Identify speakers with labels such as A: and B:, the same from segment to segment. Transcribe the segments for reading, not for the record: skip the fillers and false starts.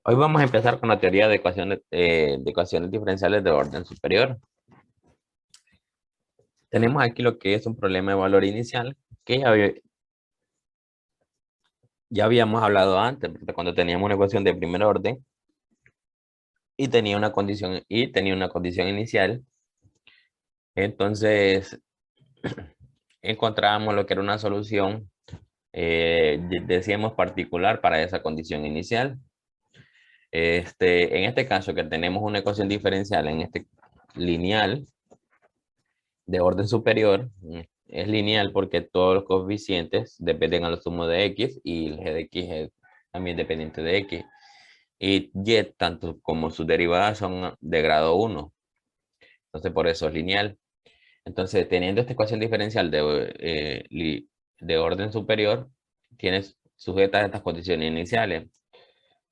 A: Hoy vamos a empezar con la teoría de ecuaciones diferenciales de orden superior. Tenemos aquí lo que es un problema de valor inicial, que ya habíamos hablado antes, ¿verdad? Cuando teníamos una ecuación de primer orden y tenía una condición inicial. Entonces, encontrábamos lo que era una solución, decíamos particular para esa condición inicial. En este caso, que tenemos una ecuación diferencial en este lineal, de orden superior, es lineal porque todos los coeficientes dependen a la suma de x y el g de x es también dependiente de x. Y y, tanto como sus derivadas, son de grado 1. Entonces, por eso es lineal. Entonces, teniendo esta ecuación diferencial de orden superior, tienes sujetas a estas condiciones iniciales.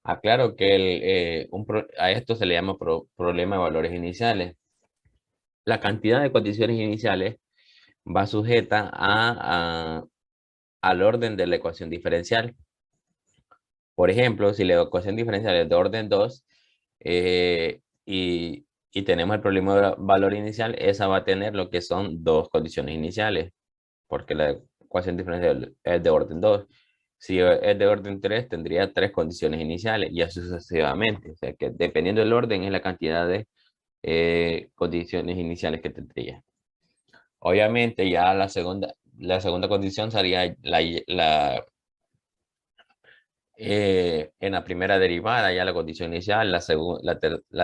A: Aclaro que a esto se le llama problema de valores iniciales. La cantidad de condiciones iniciales va sujeta al orden de la ecuación diferencial. Por ejemplo, si la ecuación diferencial es de orden 2 y tenemos el problema de valor inicial, esa va a tener lo que son dos condiciones iniciales, porque la ecuación diferencial es de orden 2. Si es de orden 3, tendría tres condiciones iniciales y así sucesivamente. O sea que dependiendo del orden es la cantidad de condiciones iniciales que tendría. Obviamente ya la segunda condición sería en la primera derivada, ya la condición inicial, la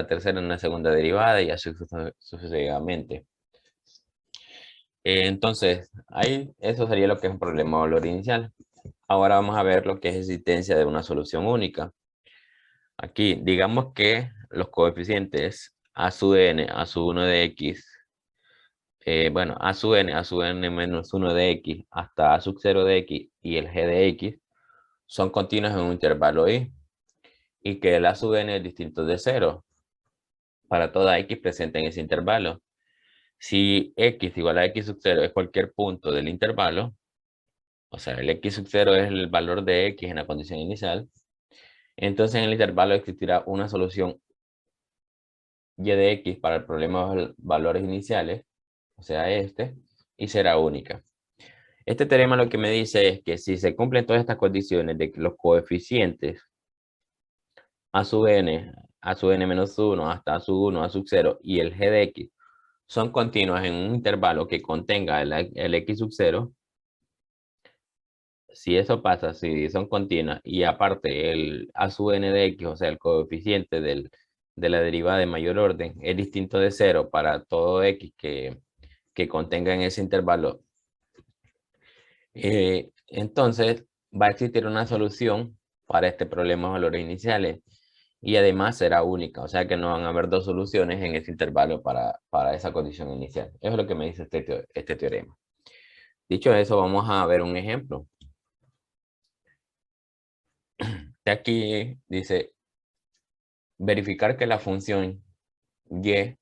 A: tercera en una segunda derivada y así sucesivamente. Entonces, ahí eso sería lo que es un problema de valor inicial. Ahora vamos a ver lo que es existencia de una solución única. Aquí, digamos que los coeficientes a sub n, a sub 1 de x, bueno, a sub n menos 1 de x, hasta a sub 0 de x y el g de x son continuos en un intervalo y que el a sub n es distinto de 0 para toda x presente en ese intervalo. Si x igual a x sub 0 es cualquier punto del intervalo, o sea, el x sub 0 es el valor de x en la condición inicial, entonces en el intervalo existirá una solución y de x para el problema de valores iniciales, o sea, y será única. Este teorema lo que me dice es que si se cumplen todas estas condiciones de que los coeficientes a sub n, a sub n menos 1, hasta a sub 1, a sub 0 y el g de x son continuas en un intervalo que contenga el x sub 0, si eso pasa, si son continuas y aparte el a sub n de x, o sea, el coeficiente de la derivada de mayor orden, es distinto de 0 para todo x que contenga en ese intervalo, entonces va a existir una solución para este problema de valores iniciales y además será única, o sea que no van a haber dos soluciones en ese intervalo para esa condición inicial. Eso es lo que me dice este teorema. Dicho eso, vamos a ver un ejemplo. De aquí dice, verificar que la función y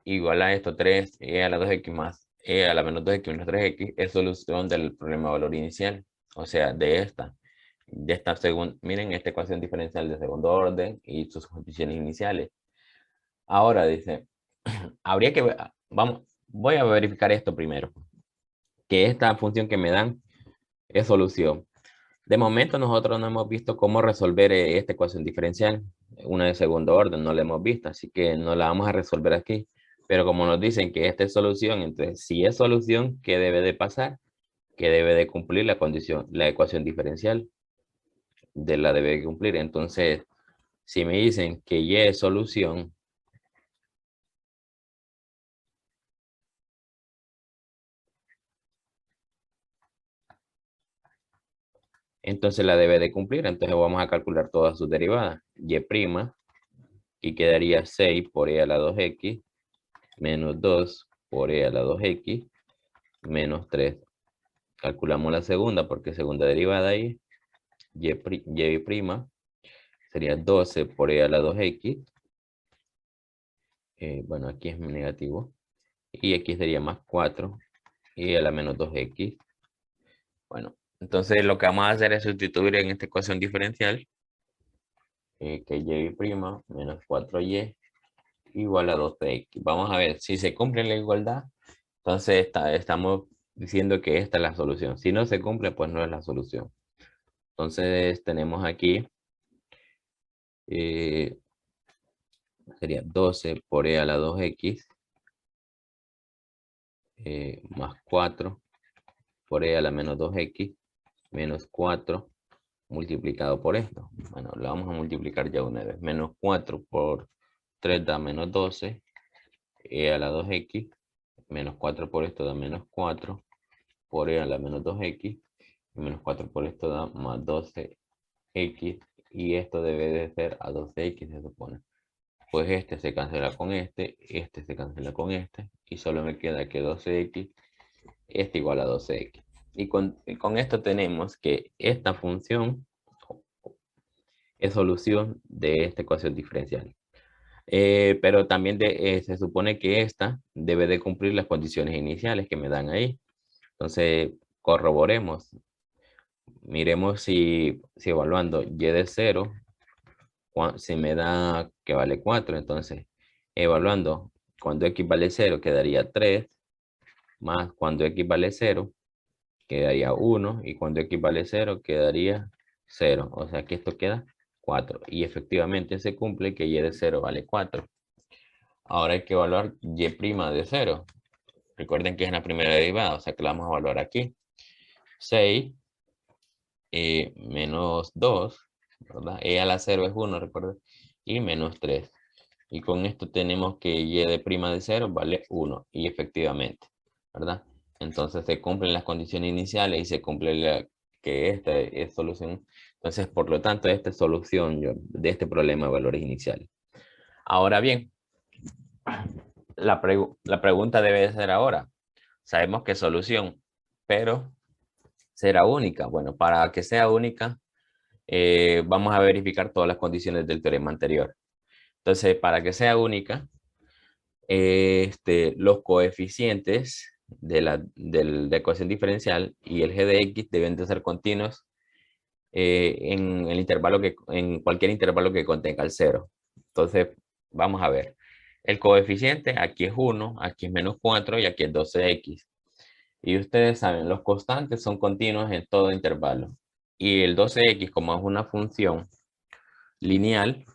A: igual a esto 3, a la 2x más a la menos 2x menos 3x es solución del problema de valor inicial, o sea, de esta segunda, miren esta ecuación diferencial de segundo orden y sus condiciones iniciales. Ahora dice, habría que, voy a verificar esto primero, que esta función que me dan es solución. De momento nosotros no hemos visto cómo resolver esta ecuación diferencial, una de segundo orden, no la hemos visto, así que no la vamos a resolver aquí. Pero como nos dicen que esta es solución, entonces si es solución, ¿qué debe de pasar? Que debe de cumplir la condición, la ecuación diferencial de la debe cumplir. Entonces, si me dicen que Y es solución, entonces la debe de cumplir. Entonces vamos a calcular todas sus derivadas. Y' y quedaría 6 por e a la 2x menos 2 por e a la 2x menos 3. Calculamos la segunda porque segunda derivada ahí, y' sería 12 por e a la 2x. Bueno, aquí es negativo. Y aquí sería más 4 y a la menos 2x. Bueno, entonces lo que vamos a hacer es sustituir en esta ecuación diferencial que y' menos 4y igual a 12x. Vamos a ver si se cumple la igualdad. Entonces estamos diciendo que esta es la solución. Si no se cumple, pues no es la solución. Entonces tenemos aquí, sería 12 por e a la 2x más 4 por e a la menos 2x menos 4 multiplicado por esto. Bueno, lo vamos a multiplicar ya una vez. Menos 4 por 3 da menos 12, e a la 2x, menos 4 por esto da menos 4, por e a la menos 2x, y menos 4 por esto da más 12x, y esto debe de ser a 12x, se supone. Pues este se cancela con este se cancela con este, y solo me queda que 12x, este igual a 12x. Y con esto tenemos que esta función es solución de esta ecuación diferencial. Pero también se supone que esta debe de cumplir las condiciones iniciales que me dan ahí. Entonces, corroboremos. Miremos si evaluando y de 0, si me da que vale 4. Entonces, evaluando cuando x vale 0 quedaría 3, más cuando x vale 0 quedaría 1, y cuando x vale 0 quedaría 0. O sea que esto queda 4. Y efectivamente se cumple que y de 0 vale 4. Ahora hay que evaluar y' de 0. Recuerden que es la primera derivada, o sea que la vamos a evaluar aquí. 6 menos 2, ¿verdad? E a la 0 es 1, recuerden. Y menos 3. Y con esto tenemos que y de 0 vale 1. Y efectivamente, ¿verdad? Entonces se cumplen las condiciones iniciales y se cumple que esta es solución. Entonces, por lo tanto, esta es solución de este problema de valores iniciales. Ahora bien, la pregunta debe ser ahora. Sabemos que es solución, pero ¿será única? Bueno, para que sea única, vamos a verificar todas las condiciones del teorema anterior. Entonces, para que sea única, los coeficientes de la ecuación diferencial y el g de x deben de ser continuos en en cualquier intervalo que contenga el 0. Entonces, vamos a ver. El coeficiente aquí es 1, aquí es menos 4 y aquí es 12x. Y ustedes saben, los constantes son continuos en todo intervalo. Y el 12x, como es una función lineal,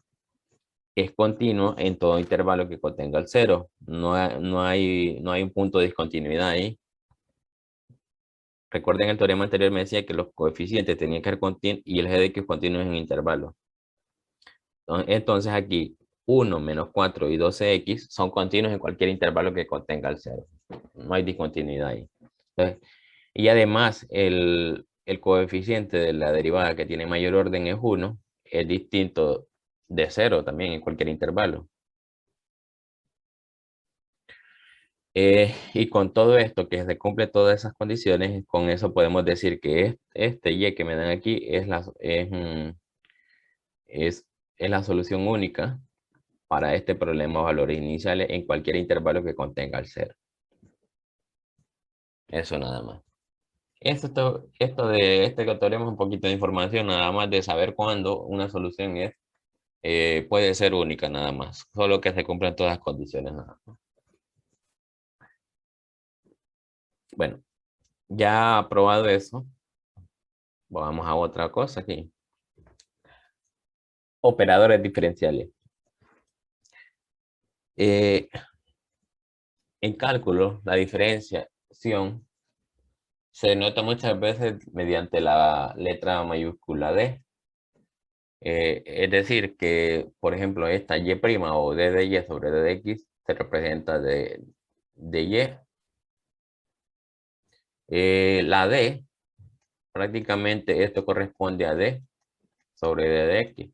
A: es continuo en todo intervalo que contenga el 0. No hay un punto de discontinuidad ahí. Recuerden el teorema anterior me decía que los coeficientes tenían que ser continuos y el g de x continuo en intervalo. Entonces aquí 1 menos 4 y 12x son continuos en cualquier intervalo que contenga el 0. No hay discontinuidad ahí. Entonces, y además el coeficiente de la derivada que tiene mayor orden es 1, es distinto de 0 también en cualquier intervalo. Y con todo esto, que se cumple todas esas condiciones, con eso podemos decir que este y que me dan aquí es la solución única para este problema de valores iniciales en cualquier intervalo que contenga el 0. Eso nada más. Esto de este que tenemos un poquito de información, nada más de saber cuándo una solución puede ser única, nada más. Solo que se cumplan todas las condiciones, nada más. Bueno, ya aprobado eso, vamos a otra cosa aquí. Operadores diferenciales. En cálculo, la diferenciación se nota muchas veces mediante la letra mayúscula D. Es decir, que, por ejemplo, esta y' o d de y sobre d de x se representa de y. La d, prácticamente esto corresponde a d sobre d de x.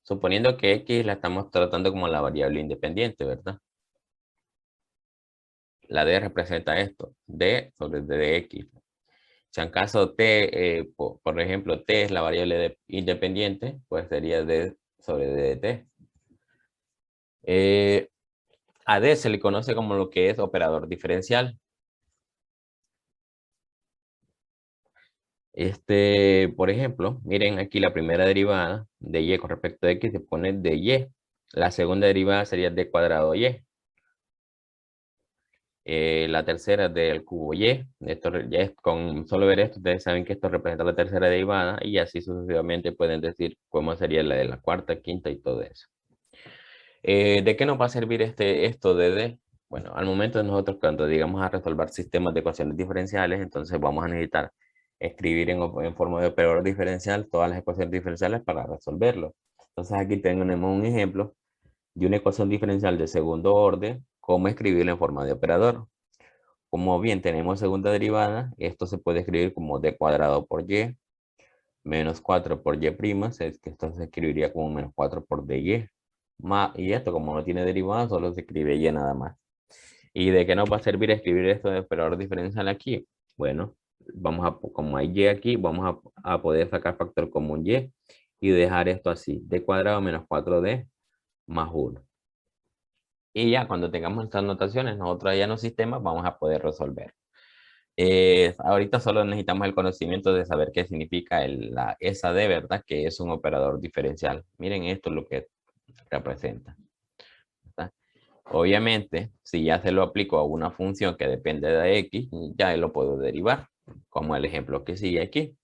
A: Suponiendo que x la estamos tratando como la variable independiente, ¿verdad? La d representa esto, d sobre d de x. Si en caso t, por ejemplo, t es la variable independiente, pues sería d sobre d de t. A d se le conoce como lo que es operador diferencial. Por ejemplo, miren aquí la primera derivada de y con respecto a x se pone de y. La segunda derivada sería d cuadrado y. La tercera del cubo y. Esto ya es con solo ver esto, ustedes saben que esto representa la tercera derivada y así sucesivamente pueden decir cómo sería la de la cuarta, quinta y todo eso. ¿De qué nos va a servir esto de d? Bueno, al momento de nosotros cuando digamos a resolver sistemas de ecuaciones diferenciales, entonces vamos a necesitar escribir en forma de operador diferencial todas las ecuaciones diferenciales para resolverlo. Entonces aquí tenemos un ejemplo de una ecuación diferencial de segundo orden, cómo escribirla en forma de operador. Como bien tenemos segunda derivada, esto se puede escribir como d cuadrado por y, menos 4 por y prima, es que esto se escribiría como menos 4 por dy. Y esto como no tiene derivada, solo se escribe y nada más. ¿Y de qué nos va a servir escribir esto de operador diferencial aquí? Bueno, como hay y aquí, vamos a poder sacar factor común y dejar esto así, d cuadrado menos 4d más 1. Y ya cuando tengamos estas notaciones, nosotros ya en los sistemas vamos a poder resolver. Ahorita solo necesitamos el conocimiento de saber qué significa esa d, ¿verdad? Que es un operador diferencial. Miren esto es lo que representa, ¿verdad? Obviamente, si ya se lo aplico a una función que depende de x, ya lo puedo derivar, como el ejemplo que sigue aquí.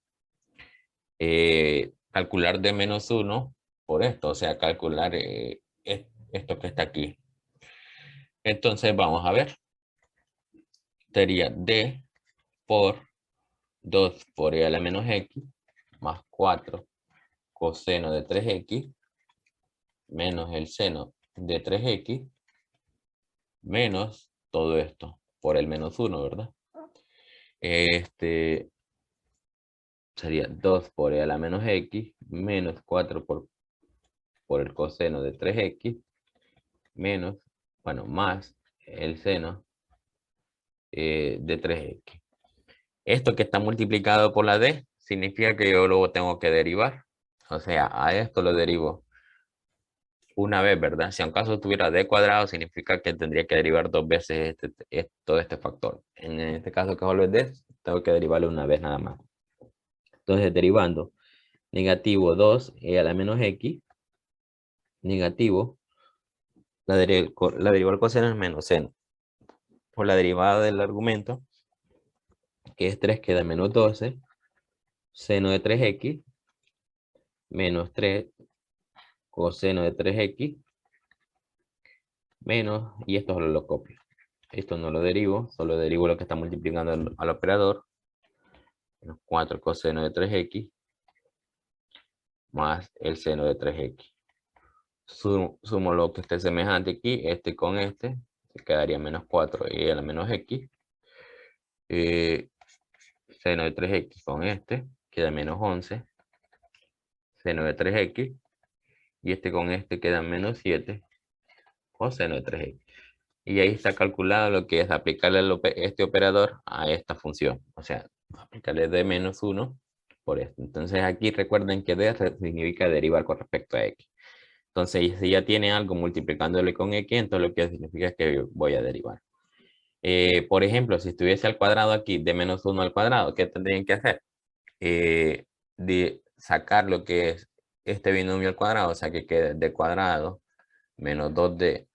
A: Calcular d menos 1 por esto, o sea, calcular esto que está aquí. Entonces, vamos a ver. Sería d por 2 por e a la menos x más 4 coseno de 3x menos el seno de 3x menos todo esto por el menos 1, ¿verdad? Sería 2 por e a la menos x menos 4 por el coseno de 3x menos, bueno, más el seno de 3x. Esto que está multiplicado por la d significa que yo luego tengo que derivar. O sea, a esto lo derivo una vez, ¿verdad? Si en caso tuviera d cuadrado, significa que tendría que derivar dos veces todo este factor. En este caso que solo es d, tengo que derivarlo una vez nada más. Entonces, derivando negativo 2 e a la menos x, negativo, la derivada del coseno es menos seno. Por la derivada del argumento, que es 3, queda menos 12, seno de 3x, menos 3, coseno de 3x, menos, y esto solo lo copio. Esto no lo derivo, solo derivo lo que está multiplicando al operador. Menos 4 coseno de 3x, más el seno de 3x. Sumo lo que esté semejante aquí, este con este, se quedaría menos 4 y a la menos x. Seno de 3x con este, queda menos 11. Seno de 3x. Y este con este queda menos 7 coseno de 3x. Y ahí está calculado lo que es aplicarle este operador a esta función. O sea, aplicarle d menos 1 por esto. Entonces aquí recuerden que d significa derivar con respecto a x. Entonces si ya tiene algo multiplicándole con x, entonces lo que significa es que voy a derivar. Por ejemplo, si estuviese al cuadrado aquí, d menos 1 al cuadrado, ¿qué tendrían que hacer? De sacar lo que es este binomio al cuadrado, o sea que quede d cuadrado menos 2d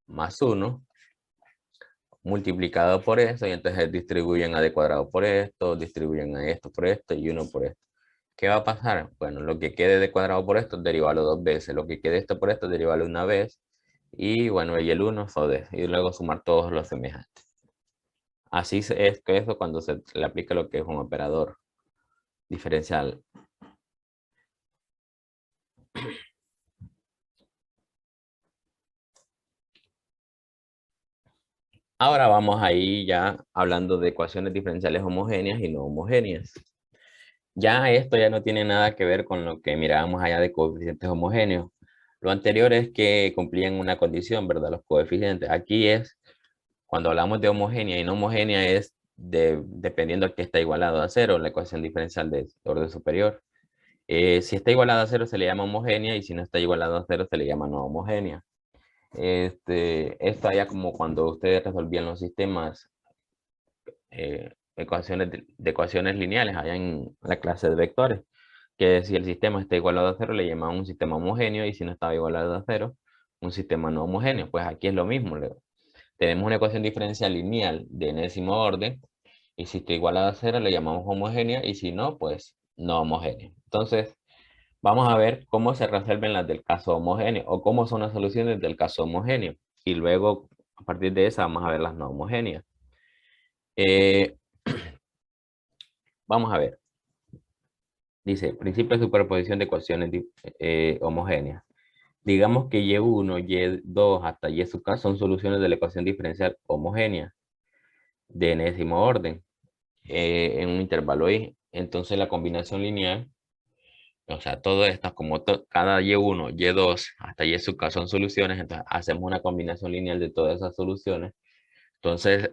A: más 1 multiplicado por eso, y entonces distribuyen a d cuadrado por esto, distribuyen a esto por esto y 1 por esto. ¿Qué va a pasar? Bueno, lo que quede d cuadrado por esto, derivarlo dos veces. Lo que quede esto por esto, derivarlo una vez. Y bueno, y el 1 sobre, y luego sumar todos los semejantes. Así es que eso cuando se le aplica lo que es un operador diferencial. Ahora vamos ahí ya hablando de ecuaciones diferenciales homogéneas y no homogéneas. Ya esto ya no tiene nada que ver con lo que mirábamos allá de coeficientes homogéneos. Lo anterior es que cumplían una condición, ¿verdad? Los coeficientes. Aquí es, cuando hablamos de homogénea y no homogénea, es dependiendo a que está igualado a cero, la ecuación diferencial de orden superior. Si está igualado a cero se le llama homogénea y si no está igualado a cero se le llama no homogénea. Esto ya como cuando ustedes resolvían los sistemas de ecuaciones lineales allá en la clase de vectores, que si el sistema está igualado a cero le llamamos un sistema homogéneo y si no estaba igualado a cero, un sistema no homogéneo. Pues aquí es lo mismo. Tenemos una ecuación diferencial lineal de enésimo orden y si está igualada a cero le llamamos homogénea y si no, pues no homogénea. Entonces, vamos a ver cómo se resuelven las del caso homogéneo o cómo son las soluciones del caso homogéneo. Y luego, a partir de esa, vamos a ver las no homogéneas. Eh, vamos a ver. Dice, principio de superposición de ecuaciones homogéneas. Digamos que Y1, Y2 hasta Y sub k son soluciones de la ecuación diferencial homogénea de enésimo orden en un intervalo y. Entonces la combinación lineal, o sea, todo esto, como cada Y1, Y2 hasta Y sub k son soluciones, entonces hacemos una combinación lineal de todas esas soluciones. Entonces,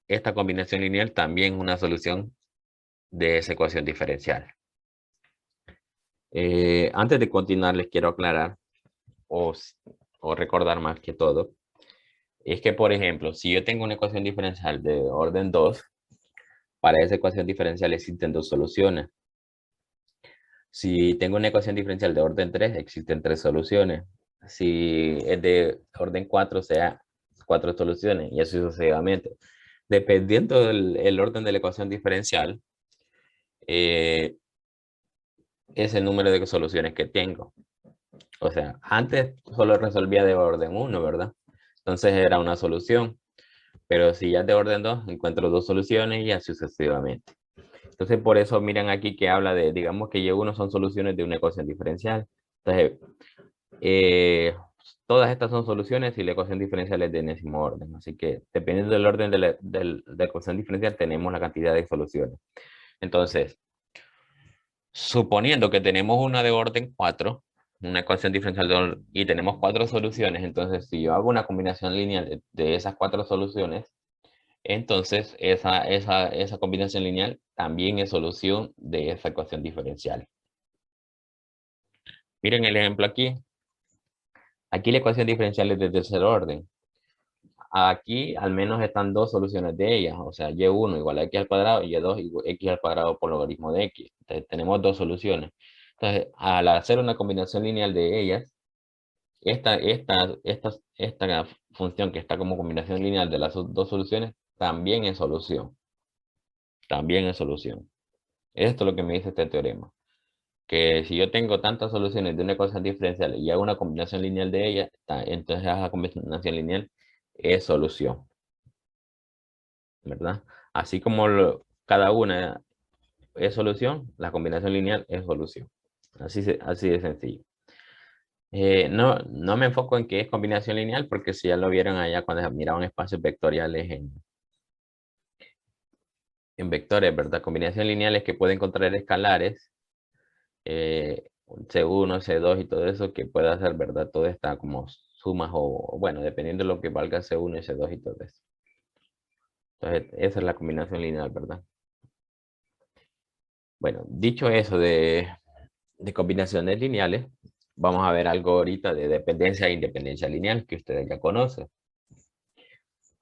A: esta combinación lineal también es una solución de esa ecuación diferencial. Antes de continuar, les quiero aclarar o, o recordar más que todo, es que, por ejemplo, si yo tengo una ecuación diferencial de orden 2, para esa ecuación diferencial existen dos soluciones. Si tengo una ecuación diferencial de orden 3, existen tres soluciones. Si es de orden 4, sea cuatro soluciones y así sucesivamente. Dependiendo del orden de la ecuación diferencial, eh, es el número de soluciones que tengo. O sea, antes solo resolvía de orden 1, ¿verdad? Entonces era una solución. Pero si ya es de orden 2, encuentro dos soluciones y así sucesivamente. Entonces, por eso miran aquí que habla de, digamos que Y1 son soluciones de una ecuación diferencial. Entonces, todas estas son soluciones y la ecuación diferencial es de enésimo orden. Así que, dependiendo del orden de la ecuación diferencial, tenemos la cantidad de soluciones. Entonces, suponiendo que tenemos una de orden 4, una ecuación diferencial y tenemos cuatro soluciones, entonces si yo hago una combinación lineal de esas cuatro soluciones, entonces esa combinación lineal también es solución de esa ecuación diferencial. Miren el ejemplo aquí. Aquí la ecuación diferencial es de tercer orden. Aquí al menos están dos soluciones de ellas, o sea, y1 igual a x al cuadrado y y2 igual a x al cuadrado por logaritmo de x. Entonces tenemos dos soluciones. Entonces, al hacer una combinación lineal de ellas, esta función que está como combinación lineal de las dos soluciones también es solución. También es solución. Esto es lo que me dice este teorema. Que si yo tengo tantas soluciones de una ecuación diferencial y hago una combinación lineal de ellas, entonces esa combinación lineal es solución, ¿verdad? Así como cada una es solución, la combinación lineal es solución. Así de sencillo. No me enfoco en qué es combinación lineal, porque si ya lo vieron allá cuando miraban espacios vectoriales en vectores, ¿verdad? Combinación lineal es que puede encontrar escalares, C1, C2 y todo eso, que puede hacer, ¿verdad? Todo está como sumas o, bueno, dependiendo de lo que valga C1 y C2 y todo eso. Entonces, esa es la combinación lineal, ¿verdad? Bueno, dicho eso de combinaciones lineales, vamos a ver algo ahorita de dependencia e independencia lineal que ustedes ya conocen.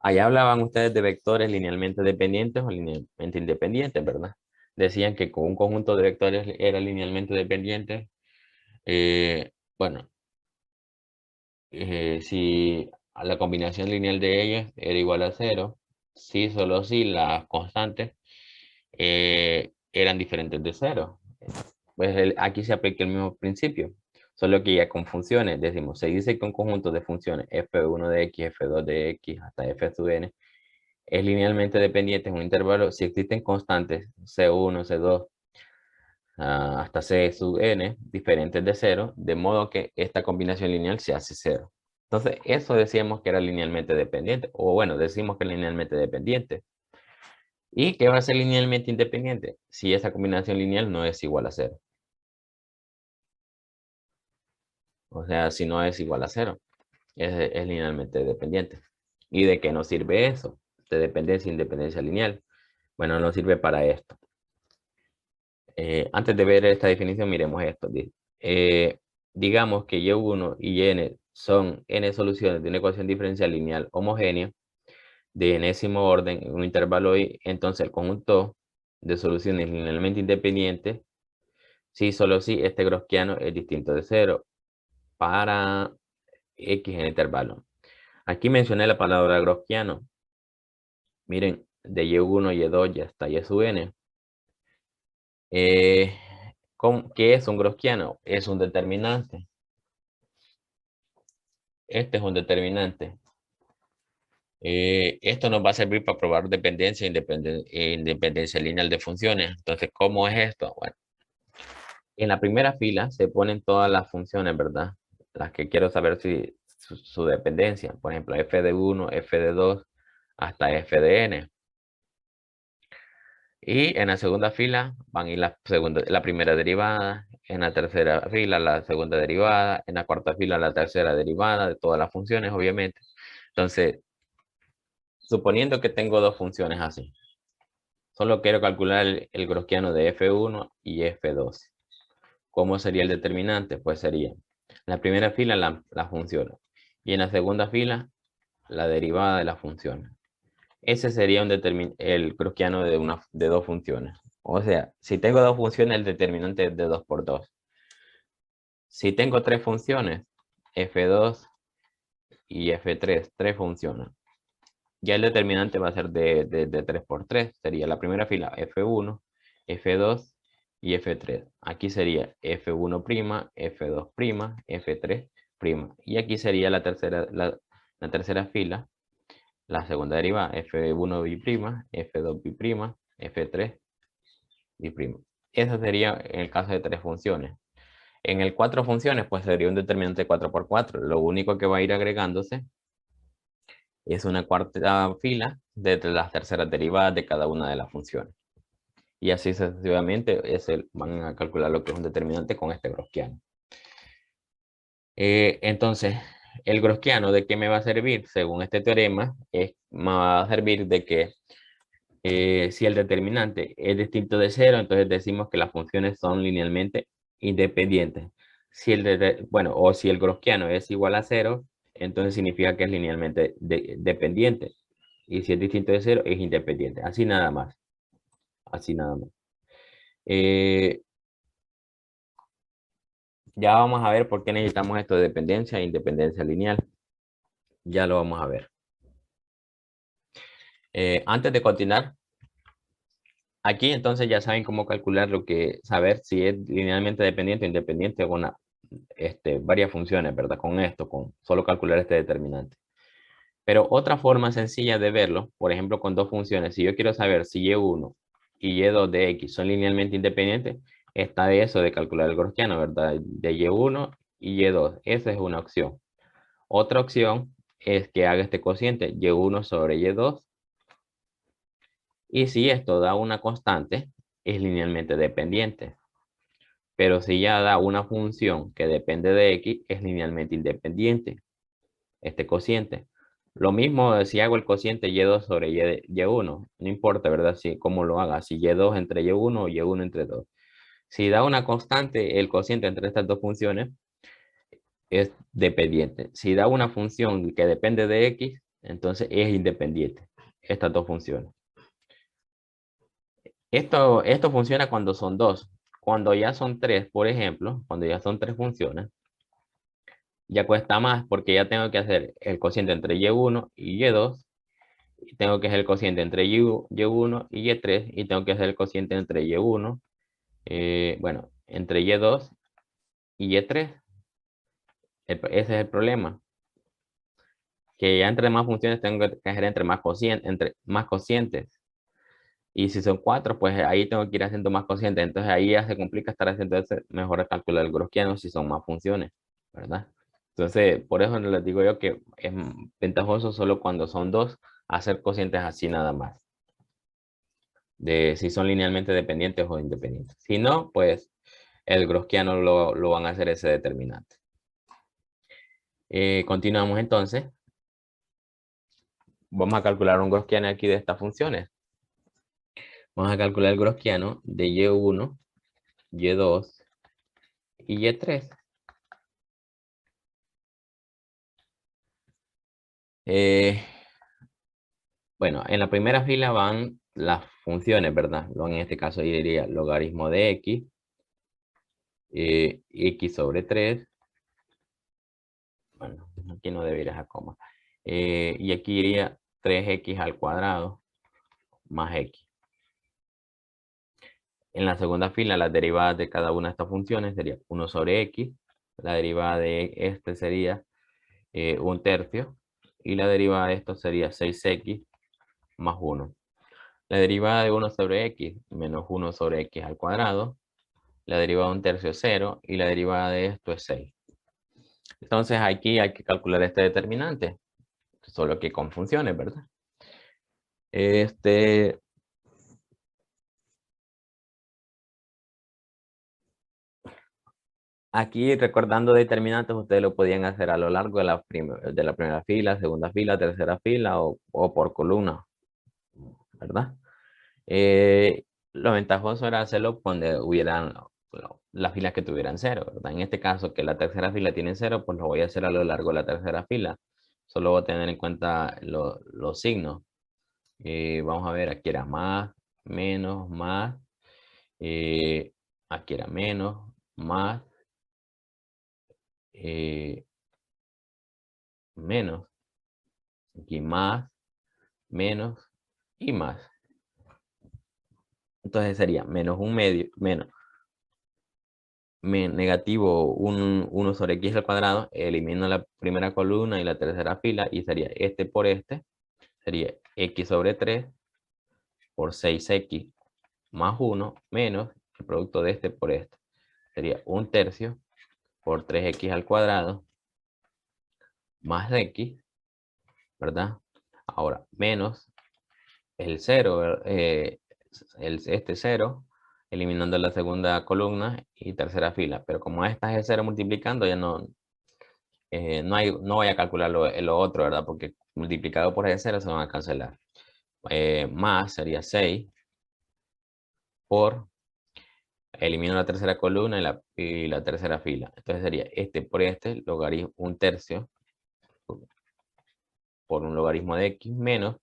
A: Allá hablaban ustedes de vectores linealmente dependientes o linealmente independientes, ¿verdad? Decían que con un conjunto de vectores era linealmente dependiente. Bueno, si la combinación lineal de ellos era igual a cero, si solo si las constantes eran diferentes de cero. Pues aquí se aplica el mismo principio, solo que ya con funciones. Decimos, se dice que un conjunto de funciones f1 de x, f2 de x, hasta f sub n, es linealmente dependiente en un intervalo si existen constantes c1, c2, hasta c sub n, diferentes de cero, de modo que esta combinación lineal se hace cero. Entonces, eso decíamos que era linealmente dependiente, o bueno, decimos que es linealmente dependiente. ¿Y qué va a ser linealmente independiente? Si esa combinación lineal no es igual a cero. O sea, si no es igual a cero, es linealmente dependiente. ¿Y de qué nos sirve eso? De dependencia e independencia lineal. Bueno, nos sirve para esto. Antes de ver esta definición, miremos esto. Digamos que Y1 y Yn son n soluciones de una ecuación diferencial lineal homogénea. de enésimo orden en un intervalo y, entonces el conjunto de soluciones linealmente independientes, si solo si este gaussiano es distinto de cero para x en intervalo. Aquí mencioné la palabra gaussiano. Miren, de y1, y2 ya está y sub n. ¿Qué es un gaussiano? Es un determinante. Este es un determinante. Esto nos va a servir para probar dependencia e independencia lineal de funciones. Entonces, ¿cómo es esto? Bueno, en la primera fila se ponen todas las funciones, ¿verdad? Las que quiero saber si su dependencia. Por ejemplo, f de 1, f de 2, hasta f de n. Y en la segunda fila van a ir la primera derivada, en la tercera fila la segunda derivada, en la cuarta fila la tercera derivada de todas las funciones, obviamente. Entonces, suponiendo que tengo dos funciones así, solo quiero calcular el gaussiano de f1 y f2. ¿Cómo sería el determinante? Pues sería en la primera fila la función y en la segunda fila la derivada de la función. Ese sería el gaussiano de dos funciones. O sea, si tengo dos funciones, el determinante es de 2 por 2. Si tengo tres funciones, f2 y f3, tres funciones, ya el determinante va a ser de 3 por 3. Sería la primera fila f1, f2 y f3. Aquí sería f1', f2', f3'. Y aquí sería la tercera fila, la segunda derivada, f1 bi', f2 bi', f3 bi'. Eso sería en el caso de tres funciones. En el cuatro funciones, pues sería un determinante 4 por 4. Lo único que va a ir agregándose es una cuarta fila de las terceras derivadas de cada una de las funciones. Y así sucesivamente van a calcular lo que es un determinante con este gaussiano. Entonces, el gaussiano, ¿de qué me va a servir? Según este teorema, me va a servir de que si el determinante es distinto de cero, entonces decimos que las funciones son linealmente independientes. O si el gaussiano es igual a cero, entonces significa que es linealmente dependiente. Y si es distinto de cero, es independiente. Así nada más. Así nada más. Ya vamos a ver por qué necesitamos esto de dependencia e independencia lineal. Ya lo vamos a ver. Antes de continuar, aquí entonces ya saben cómo calcular saber si es linealmente dependiente o independiente con varias funciones, ¿verdad? Con esto, con solo calcular este determinante. Pero otra forma sencilla de verlo, por ejemplo, con dos funciones, si yo quiero saber si y1 y y2 de x son linealmente independientes, está de eso de calcular el gaussiano, ¿verdad? De y1 y y2. Esa es una opción. Otra opción es que haga este cociente y1 sobre y2. Y si esto da una constante, es linealmente dependiente. Pero si ya da una función que depende de x, es linealmente independiente, este cociente. Lo mismo si hago el cociente y2 sobre y1, no importa, ¿verdad? Cómo lo haga, si y2 entre y1 o y1 entre 2. Si da una constante, el cociente entre estas dos funciones es dependiente. Si da una función que depende de x, entonces es independiente, estas dos funciones. Esto funciona cuando son dos. Cuando ya son tres, por ejemplo, cuando ya son tres funciones, ya cuesta más porque ya tengo que hacer el cociente entre y1 y y2, y tengo que hacer el cociente entre y1 y y3, y tengo que hacer el cociente entre y1, entre y2 y y3. Ese es el problema, que ya entre más funciones tengo que hacer entre más cocientes. Y si son cuatro, pues ahí tengo que ir haciendo más cocientes. Entonces ahí ya se complica estar haciendo mejor calcular el gaussiano si son más funciones, ¿verdad? Entonces, por eso les digo yo que es ventajoso solo cuando son dos, hacer cocientes así nada más. De si son linealmente dependientes o independientes. Si no, pues el gaussiano lo van a hacer ese determinante. Continuamos entonces. Vamos a calcular un gaussiano aquí de estas funciones. Vamos a calcular el gaussiano de y1, y2 y y3. Bueno, en la primera fila van las funciones, ¿verdad? En este caso yo diría logaritmo de x, x sobre 3. Bueno, aquí no debería dejar coma. Y aquí iría 3x al cuadrado más x. En la segunda fila, las derivadas de cada una de estas funciones sería 1 sobre x. La derivada de este sería 1/3. Y la derivada de esto sería 6x más 1. La derivada de 1 sobre x menos 1 sobre x al cuadrado. La derivada de 1/3 es 0. Y la derivada de esto es 6. Entonces aquí hay que calcular este determinante. Solo que con funciones, ¿verdad? Aquí recordando determinantes, ustedes lo podían hacer a lo largo de la primera fila, segunda fila, tercera fila o por columna, ¿verdad? Lo ventajoso era hacerlo cuando hubieran las filas que tuvieran cero, ¿verdad? En este caso, que la tercera fila tiene cero, pues lo voy a hacer a lo largo de la tercera fila. Solo voy a tener en cuenta los signos. Vamos a ver, aquí era más, menos, más. Aquí era menos, más, menos. Aquí más, menos y más. Entonces sería menos un medio, menos negativo 1 sobre x al cuadrado. Elimino la primera columna y la tercera fila y sería este por este. Sería x sobre 3 por 6x más 1 menos el producto de este por este. Sería 1/3 por 3x al cuadrado más x, ¿verdad? Ahora, menos el 0, este 0, eliminando la segunda columna y tercera fila. Pero como esta es 0 multiplicando, ya no voy a calcular lo otro, ¿verdad? Porque multiplicado por ese 0 se van a cancelar. Más sería 6 por, elimino la tercera columna y la tercera fila. Entonces sería este por este, logaritmo 1/3 por un logaritmo de x menos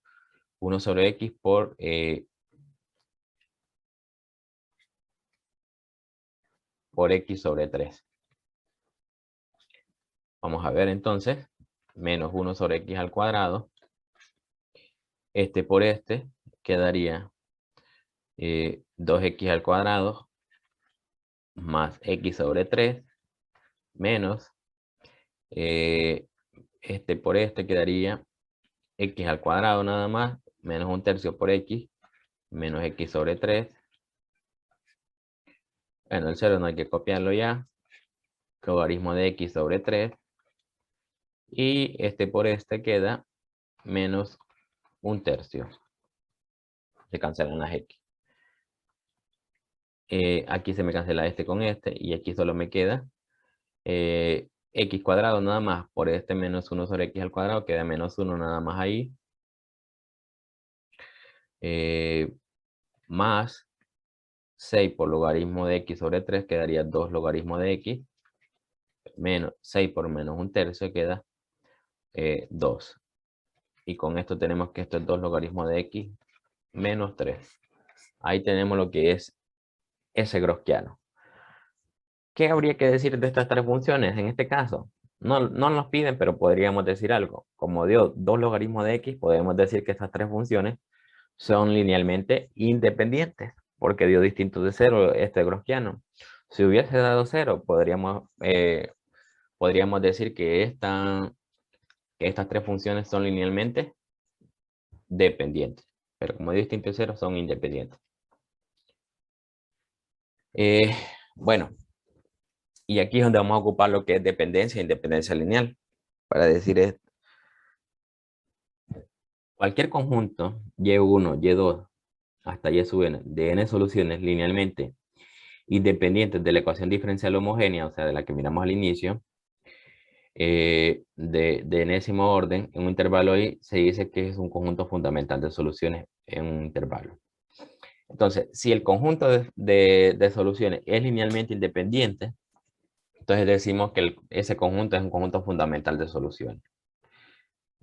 A: 1 sobre x por x sobre 3. Vamos a ver entonces, menos 1 sobre x al cuadrado. Este por este quedaría 2x al cuadrado más x sobre 3 menos este por este quedaría x al cuadrado nada más, menos 1/3 por x, menos x sobre 3. Bueno, el 0 no hay que copiarlo ya. Logaritmo de x sobre 3. Y este por este queda menos 1/3. Se cancelan las x. Aquí se me cancela este con este y aquí solo me queda x cuadrado nada más por este menos 1 sobre x al cuadrado, queda menos 1 nada más ahí. Más 6 por logaritmo de x sobre 3 quedaría 2 logaritmo de x. Menos 6 por menos 1/3 queda 2. Y con esto tenemos que esto es 2 logaritmo de x menos 3. Ahí tenemos lo que es ese grosquiano. ¿Qué habría que decir de estas tres funciones en este caso? No nos piden, pero podríamos decir algo. Como dio 2 logaritmos de x, podemos decir que estas tres funciones son linealmente independientes, porque dio distintos de 0 este grosquiano. Si hubiese dado 0, podríamos decir que estas tres funciones son linealmente dependientes, pero como dio distinto de 0, son independientes. Bueno, y aquí es donde vamos a ocupar lo que es dependencia e independencia lineal. Para decir esto, cualquier conjunto Y1, Y2, hasta Y sub n, de n soluciones linealmente independientes de la ecuación diferencial homogénea, o sea, de la que miramos al inicio, de enésimo orden, en un intervalo y se dice que es un conjunto fundamental de soluciones en un intervalo. Entonces, si el conjunto de soluciones es linealmente independiente, entonces decimos que ese conjunto es un conjunto fundamental de soluciones.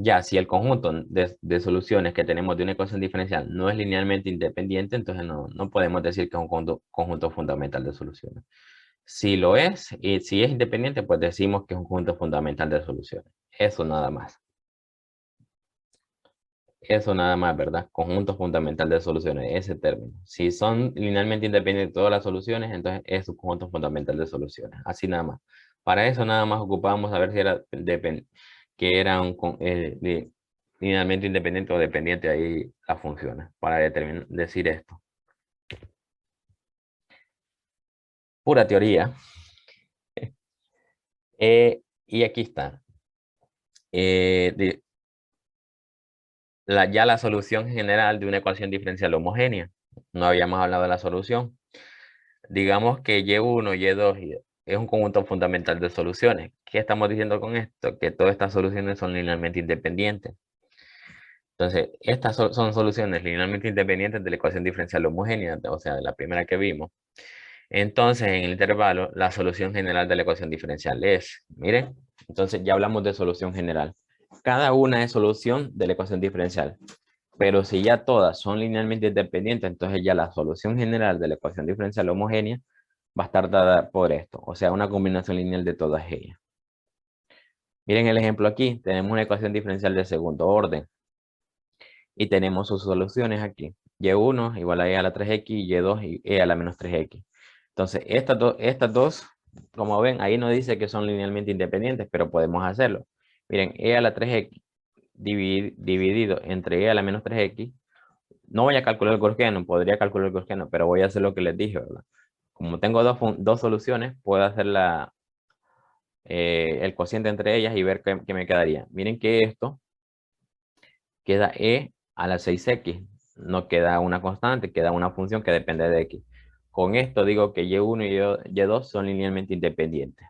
A: Ya, si el conjunto de soluciones que tenemos de una ecuación diferencial no es linealmente independiente, entonces no podemos decir que es un conjunto fundamental de soluciones. Si lo es, y si es independiente, pues decimos que es un conjunto fundamental de soluciones. Eso nada más. Eso nada más, ¿verdad? Conjunto fundamental de soluciones, ese término. Si son linealmente independientes todas las soluciones, entonces es un conjunto fundamental de soluciones. Así nada más. Para eso nada más ocupábamos a ver si era que era linealmente independiente o dependiente ahí las funciones. Para decir esto. Pura teoría. Y aquí está. Eh, de- ya la solución general de una ecuación diferencial homogénea. No habíamos hablado de la solución. Digamos que Y1, Y2 es un conjunto fundamental de soluciones. ¿Qué estamos diciendo con esto? Que todas estas soluciones son linealmente independientes. Entonces, estas son soluciones linealmente independientes de la ecuación diferencial homogénea, o sea, de la primera que vimos. Entonces, en el intervalo, la solución general de la ecuación diferencial es, miren, entonces ya hablamos de solución general. Cada una es solución de la ecuación diferencial. Pero si ya todas son linealmente independientes, entonces ya la solución general de la ecuación diferencial homogénea va a estar dada por esto, o sea, una combinación lineal de todas ellas. Miren el ejemplo aquí, tenemos una ecuación diferencial de segundo orden y tenemos sus soluciones aquí. Y1 igual a e a la 3x y y2 y e a la menos 3x. Entonces, estas dos, como ven, ahí no dice que son linealmente independientes, pero podemos hacerlo. Miren, e a la 3x dividido entre e a la menos 3x. No voy a calcular el gaussiano, podría calcular el gaussiano, pero voy a hacer lo que les dije, ¿verdad? Como tengo dos soluciones, puedo hacer el cociente entre ellas y ver qué me quedaría. Miren que esto queda e a la 6x. No queda una constante, queda una función que depende de x. Con esto digo que y1 y y2 son linealmente independientes.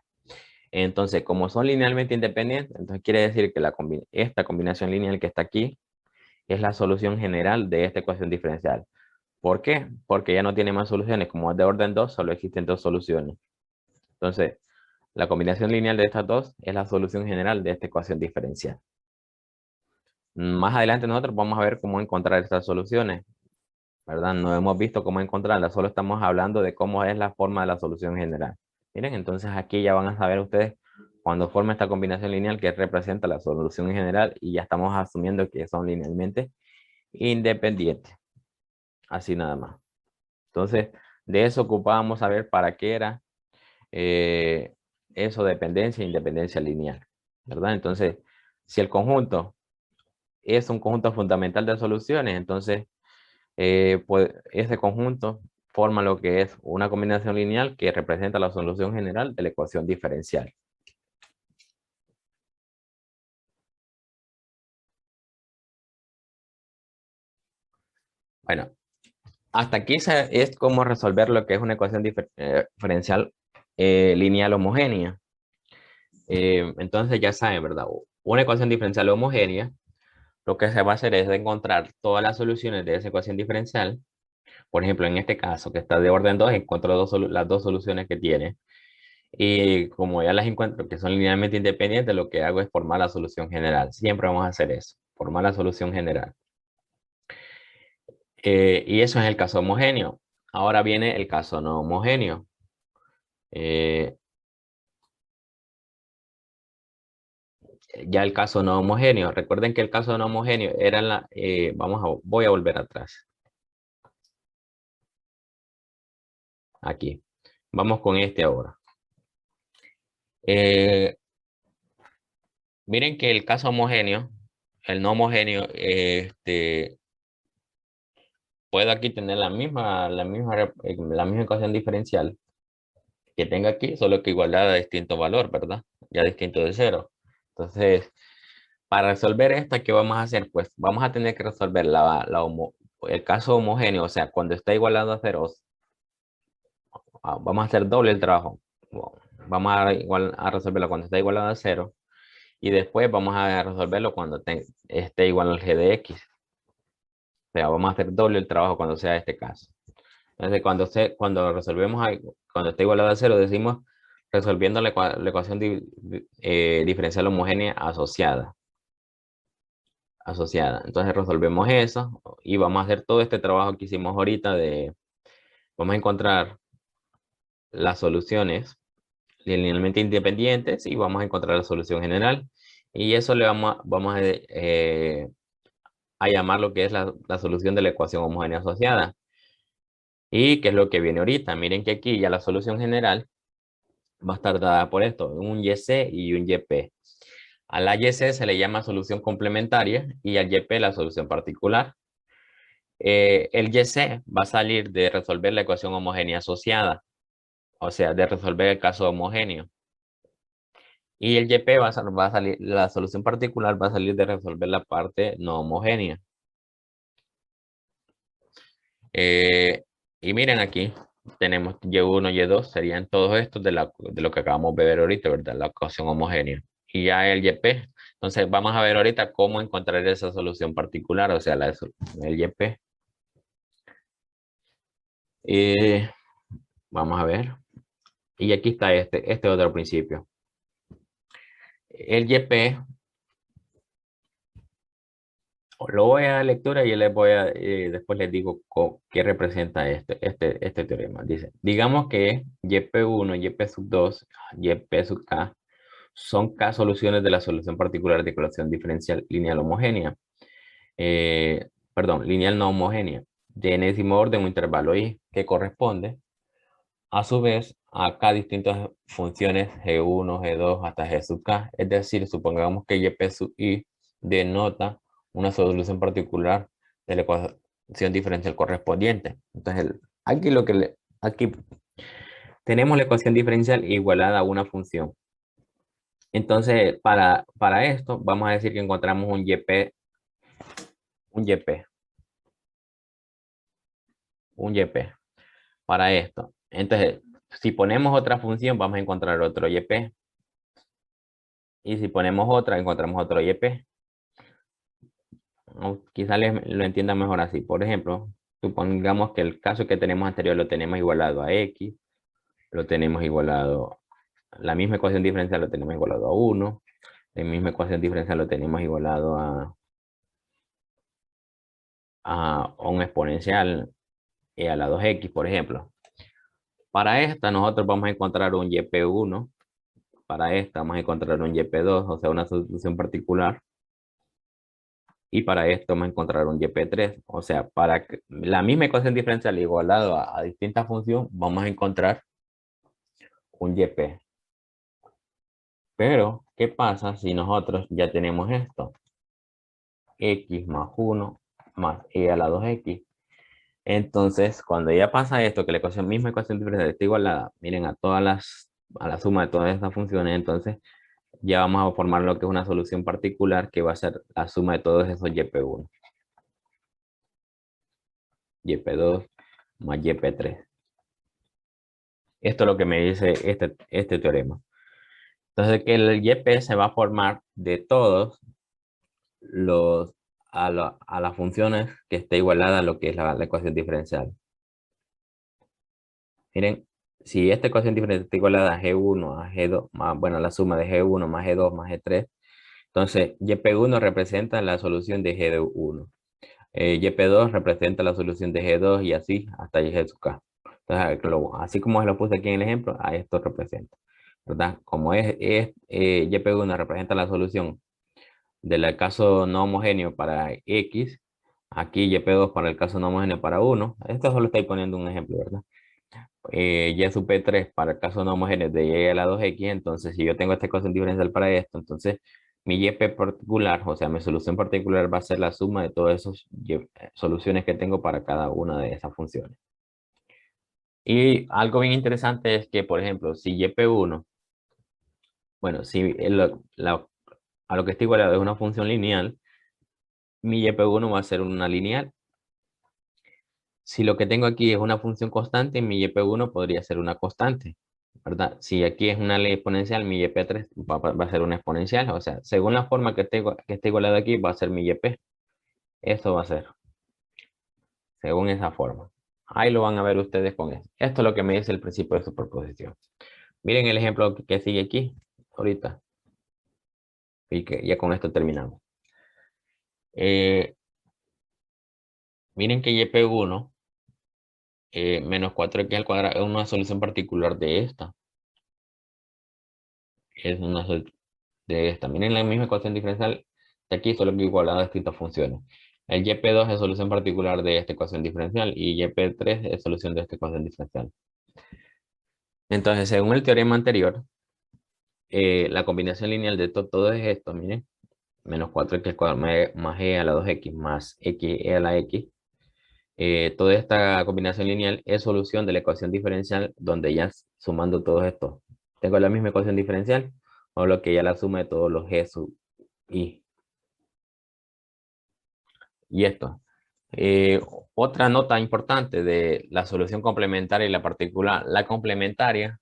A: Entonces, como son linealmente independientes, entonces quiere decir que esta combinación lineal que está aquí es la solución general de esta ecuación diferencial. ¿Por qué? Porque ya no tiene más soluciones. Como es de orden 2, solo existen dos soluciones. Entonces, la combinación lineal de estas dos es la solución general de esta ecuación diferencial. Más adelante nosotros vamos a ver cómo encontrar estas soluciones, ¿verdad? No hemos visto cómo encontrarlas, solo estamos hablando de cómo es la forma de la solución general. Miren, entonces aquí ya van a saber ustedes cuando forma esta combinación lineal que representa la solución general y ya estamos asumiendo que son linealmente independientes. Así nada más. Entonces, de eso ocupábamos saber para qué era eh, eso, dependencia e independencia lineal, ¿verdad? Entonces, si el conjunto es un conjunto fundamental de soluciones, entonces, pues ese conjunto forma lo que es una combinación lineal que representa la solución general de la ecuación diferencial. Bueno, hasta aquí es como resolver lo que es una ecuación diferencial lineal homogénea. Entonces ya saben, ¿verdad? Una ecuación diferencial homogénea, lo que se va a hacer es encontrar todas las soluciones de esa ecuación diferencial. Por ejemplo, en este caso, que está de orden 2, encuentro las dos soluciones que tiene. Y como ya las encuentro que son linealmente independientes, lo que hago es formar la solución general. Siempre vamos a hacer eso, formar la solución general. Y eso es el caso homogéneo. Ahora viene el caso no homogéneo. Eh, ya el caso no homogéneo. Recuerden que el caso no homogéneo era voy a volver atrás. Aquí. Vamos con este ahora. Eh, miren que el caso homogéneo, el no homogéneo, puedo aquí tener la misma ecuación diferencial que tenga aquí, solo que igualdad a distinto valor, ¿verdad? Ya distinto de cero. Entonces, para resolver esta, ¿qué vamos a hacer? Pues vamos a tener que resolver el caso homogéneo, o sea, cuando está igualado a cero, vamos a hacer doble el trabajo. Vamos a resolverlo cuando está igualado a cero y después vamos a resolverlo cuando esté igual al g de x. O sea, vamos a hacer doble el trabajo cuando sea este caso. Entonces, cuando resolvemos algo, cuando está igualado a cero, decimos resolviendo la ecuación diferencial homogénea asociada. asociada. Entonces resolvemos eso y vamos a hacer todo este trabajo que hicimos ahorita vamos a encontrar las soluciones linealmente independientes y vamos a encontrar la solución general. Y eso le vamos a llamar lo que es la solución de la ecuación homogénea asociada. Y qué es lo que viene ahorita. Miren que aquí ya la solución general va a estar dada por esto, un YC y un YP. A la YC se le llama solución complementaria y al YP la solución particular. El YC va a salir de resolver la ecuación homogénea asociada, o sea, de resolver el caso homogéneo. Y el YP va a salir, la solución particular va a salir de resolver la parte no homogénea. Y miren aquí, tenemos Y1, Y2, serían todos estos de lo que acabamos de ver ahorita, ¿verdad? La ecuación homogénea. Y ya el YP. Entonces vamos a ver ahorita cómo encontrar esa solución particular, o sea, el YP. Vamos a ver. Y aquí está este otro principio. El YP, lo voy a dar lectura y después les digo qué representa este teorema. Dice, digamos que YP1, YP2, YP son K soluciones de la solución particular de ecuación diferencial lineal homogénea. Perdón, lineal no homogénea. De enésimo orden, un intervalo I que corresponde a su vez a K distintas funciones G1, G2 hasta G sub K. Es decir, supongamos que YP sub I denota una solución particular de la ecuación diferencial correspondiente. Entonces, aquí tenemos la ecuación diferencial igualada a una función. Entonces, para esto, vamos a decir que encontramos un YP, un YP, un YP para esto. Entonces, si ponemos otra función, vamos a encontrar otro YP. Y si ponemos otra, encontramos otro YP. Quizás lo entiendan mejor así. Por ejemplo, supongamos que el caso que tenemos anterior lo tenemos igualado a X, lo tenemos igualado, la misma ecuación diferencial lo tenemos igualado a 1, la misma ecuación diferencial lo tenemos igualado a un exponencial a la 2x, por ejemplo. Para esta nosotros vamos a encontrar un YP1, para esta vamos a encontrar un YP2, o sea, una solución particular. Y para esto vamos a encontrar un YP3. O sea, para la misma ecuación diferencial igualado a distinta función, vamos a encontrar un YP. Pero, ¿qué pasa si nosotros ya tenemos esto? X más 1 más a la 2x. Entonces, cuando ya pasa esto, que la misma ecuación diferencial está igualada, miren, a la suma de todas estas funciones, entonces ya vamos a formar lo que es una solución particular que va a ser la suma de todos esos YP1. YP2 más YP3. Esto es lo que me dice este teorema. Entonces, que el YP se va a formar de todos a las funciones que esté igualada a lo que es la ecuación diferencial. Miren, si esta ecuación diferencial está igualada a G1 a G2, bueno, la suma de G1 más G2 más G3, entonces YP1 representa la solución de G1. YP2 representa la solución de G2 y así hasta G sub K. Entonces, así como lo puse aquí en el ejemplo, a esto representa, ¿verdad? Como YP1 representa la solución del caso no homogéneo para X, aquí YP2 para el caso no homogéneo para 1. Esto solo estoy poniendo un ejemplo, ¿verdad? Y sub P3 para el caso no homogéneo de Y a la 2X, entonces si yo tengo esta ecuación diferencial para esto, entonces mi YP particular, o sea, mi solución particular va a ser la suma de todas esas soluciones que tengo para cada una de esas funciones. Y algo bien interesante es que, por ejemplo, si YP1, bueno, si a lo que está igualado es una función lineal, mi YP1 va a ser una lineal. Si lo que tengo aquí es una función constante, mi YP1 podría ser una constante, ¿verdad? Si aquí es una ley exponencial, mi YP3 va a ser una exponencial. O sea, según la forma que esté igualado aquí, va a ser mi YP. Esto va a ser, según esa forma. Ahí lo van a ver ustedes con eso. Esto es lo que me dice el principio de superposición. Miren el ejemplo que sigue aquí, ahorita. Y que ya con esto terminamos. Miren que YP1 menos 4x al cuadrado es una solución particular de esta. Es una de esta. Miren la misma ecuación diferencial de aquí, solo que igualada a distintas funciones. El YP2 es solución particular de esta ecuación diferencial y YP3 es solución de esta ecuación diferencial. Entonces, según el teorema anterior, la combinación lineal de todo es esto, miren. Menos 4x al cuadrado más e a la 2x más x e a la x. Toda esta combinación lineal es solución de la ecuación diferencial donde ya sumando todos estos. Tengo la misma ecuación diferencial o lo que ya la suma de todos los g sub i. Y esto. Otra nota importante de la solución complementaria y la particular. La complementaria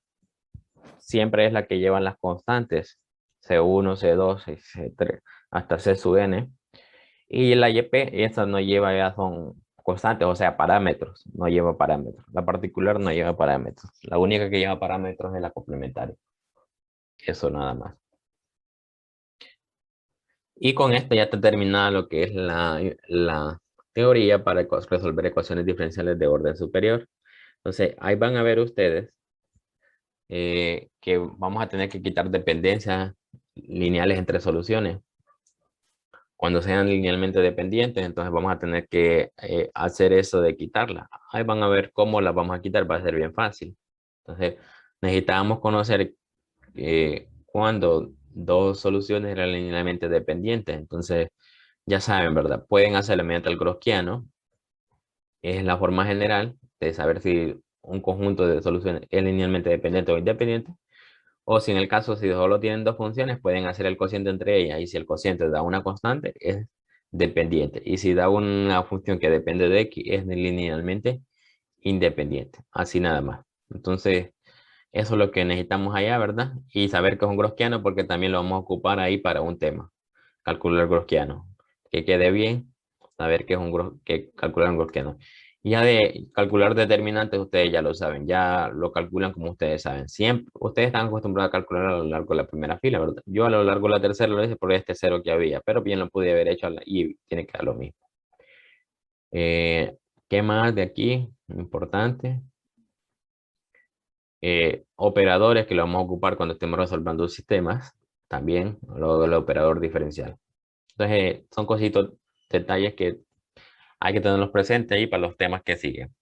A: siempre es la que llevan las constantes. C1, C2, C3, hasta C sub n. Y la YP, esa no lleva, ya son constantes, o sea, parámetros. No lleva parámetros. La particular no lleva parámetros. La única que lleva parámetros es la complementaria. Eso nada más. Y con esto ya está terminada lo que es la teoría para resolver ecuaciones diferenciales de orden superior. Entonces, ahí van a ver ustedes que vamos a tener que quitar dependencias lineales entre soluciones. Cuando sean linealmente dependientes, entonces vamos a tener que hacer eso de quitarla. Ahí van a ver cómo las vamos a quitar, va a ser bien fácil. Entonces, necesitábamos conocer cuando dos soluciones eran linealmente dependientes. Entonces, ya saben, ¿verdad? Pueden hacerlo mediante el Gaussiano. Es la forma general de saber si un conjunto de soluciones es linealmente dependiente o independiente. O si en el caso, si solo tienen dos funciones, pueden hacer el cociente entre ellas. Y si el cociente da una constante, es dependiente. Y si da una función que depende de x, es linealmente independiente. Así nada más. Entonces, eso es lo que necesitamos allá, ¿verdad? Y saber que es un Gaussiano porque también lo vamos a ocupar ahí para un tema. Calcular Gaussiano. Que quede bien, saber que es que calcular un Gaussiano. Y ya de calcular determinantes, ustedes ya lo saben, ya lo calculan como ustedes saben. Siempre, ustedes están acostumbrados a calcular a lo largo de la primera fila, ¿verdad? Yo a lo largo de la tercera lo hice por este cero que había, pero bien lo pude haber hecho y tiene que dar lo mismo. ¿Qué más de aquí? Importante. Operadores que lo vamos a ocupar cuando estemos resolviendo sistemas. También lo del operador diferencial. Entonces, son cositos, detalles que hay que tenerlos presentes ahí para los temas que siguen.